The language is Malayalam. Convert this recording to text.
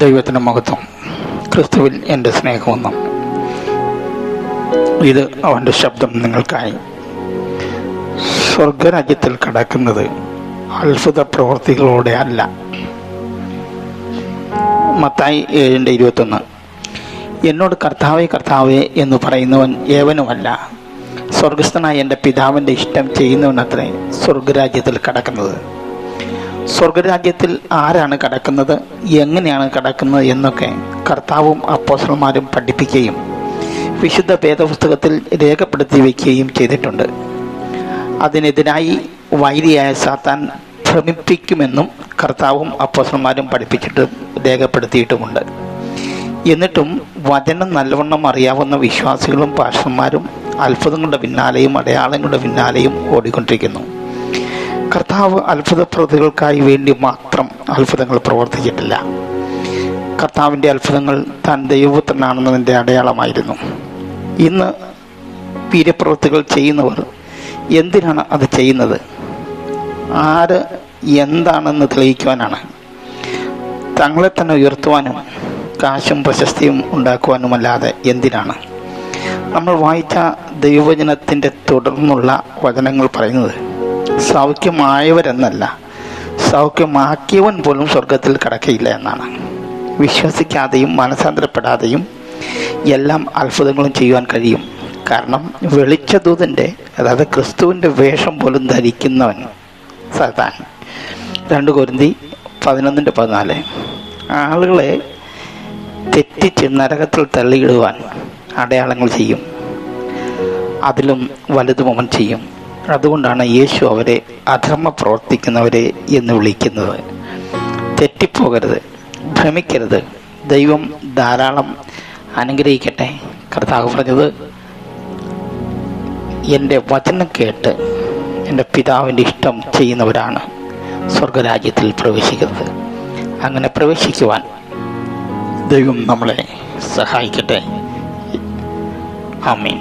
ദൈവത്തിൻ്റെ മഹത്വം. ക്രിസ്തുവിൽ എൻ്റെ സ്നേഹമൊന്നും. ഇത് അവൻ്റെ ശബ്ദം നിങ്ങൾക്കായി. സ്വർഗരാജ്യത്തിൽ കടക്കുന്നത് അത്ഭുത പ്രവൃത്തികളോടെ അല്ല. മത്തായി 7:21. എന്നോട് കർത്താവേ കർത്താവേ എന്ന് പറയുന്നവൻ ഏവനുമല്ല, സ്വർഗസ്ഥനായ എൻ്റെ പിതാവിൻ്റെ ഇഷ്ടം ചെയ്യുന്നവനത്രേ സ്വർഗരാജ്യത്തിൽ കടക്കുന്നത്. സ്വർഗരാജ്യത്തിൽ ആരാണ് കടക്കുന്നത്, എങ്ങനെയാണ് കടക്കുന്നത് എന്നൊക്കെ കർത്താവും അപ്പോസ്തലന്മാരും പഠിപ്പിക്കുകയും വിശുദ്ധ വേദപുസ്തകത്തിൽ രേഖപ്പെടുത്തി വയ്ക്കുകയും ചെയ്തിട്ടുണ്ട്. അതിനെതിരായി വൈരിയായ സാത്താൻ ഭ്രമിപ്പിക്കുമെന്നും കർത്താവും അപ്പോസ്തലന്മാരും പഠിപ്പിച്ചിട്ട് രേഖപ്പെടുത്തിയിട്ടുമുണ്ട്. എന്നിട്ടും വചനം നല്ലവണ്ണം അറിയാവുന്ന വിശ്വാസികളും പാസ്റ്റർമാരും അത്ഭുതങ്ങളുടെ പിന്നാലെയും അടയാളങ്ങളുടെ പിന്നാലെയും ഓടിക്കൊണ്ടിരിക്കുന്നു. കർത്താവ് അത്ഭുത പ്രവൃത്തികൾക്കായി വേണ്ടി മാത്രം അത്ഭുതങ്ങൾ പ്രവർത്തിച്ചിട്ടില്ല. കർത്താവിൻ്റെ അത്ഭുതങ്ങൾ താൻ ദൈവപുത്രനാണെന്നതിൻ്റെ അടയാളമായിരുന്നു. ഇന്ന് വീര്യപ്രവൃത്തികൾ ചെയ്യുന്നവർ എന്തിനാണ് അത് ചെയ്യുന്നത്? ആര് എന്താണെന്ന് തെളിയിക്കുവാനാണ്. തങ്ങളെ തന്നെ ഉയർത്തുവാനും കാശും പ്രശസ്തിയും ഉണ്ടാക്കുവാനുമല്ലാതെ എന്തിനാണ്? നമ്മൾ വായിച്ച ദൈവവചനത്തിൻ്റെ തുടർന്നുള്ള വചനങ്ങൾ പറയുന്നത് സൗഖ്യമായവരെന്നല്ല, സൗഖ്യമാക്കിയവൻ പോലും സ്വർഗത്തിൽ കടക്കയില്ല എന്നാണ്. വിശ്വസിക്കാതെയും മനസാന്തരപ്പെടാതെയും എല്ലാം അത്ഭുതങ്ങളും ചെയ്യുവാൻ കഴിയും. കാരണം വെളിച്ചദൂതൻ്റെ, അതായത് ക്രിസ്തുവിൻ്റെ വേഷം പോലും ധരിക്കുന്നവൻ സാത്താൻ. 2 കൊരിന്ത്യർ 11:14. ആളുകളെ തെറ്റിച്ച് നരകത്തിൽ തള്ളിയിടുവാൻ അടയാളങ്ങൾ ചെയ്യും, അതിലും വലുതും അവൻ ചെയ്യും. അതുകൊണ്ടാണ് യേശു അവരെ അധർമ്മ പ്രവർത്തിക്കുന്നവരെ എന്ന് വിളിക്കുന്നത്. തെറ്റിപ്പോകരുത്, ഭ്രമിക്കരുത്. ദൈവം ധാരാളം അനുഗ്രഹിക്കട്ടെ. കർത്താവ് പറഞ്ഞത്, എൻ്റെ വചനം കേട്ട് എൻ്റെ പിതാവിൻ്റെ ഇഷ്ടം ചെയ്യുന്നവരാണ് സ്വർഗരാജ്യത്തിൽ പ്രവേശിക്കുന്നത്. അങ്ങനെ പ്രവേശിക്കുവാൻ ദൈവം നമ്മളെ സഹായിക്കട്ടെ. ആമേൻ.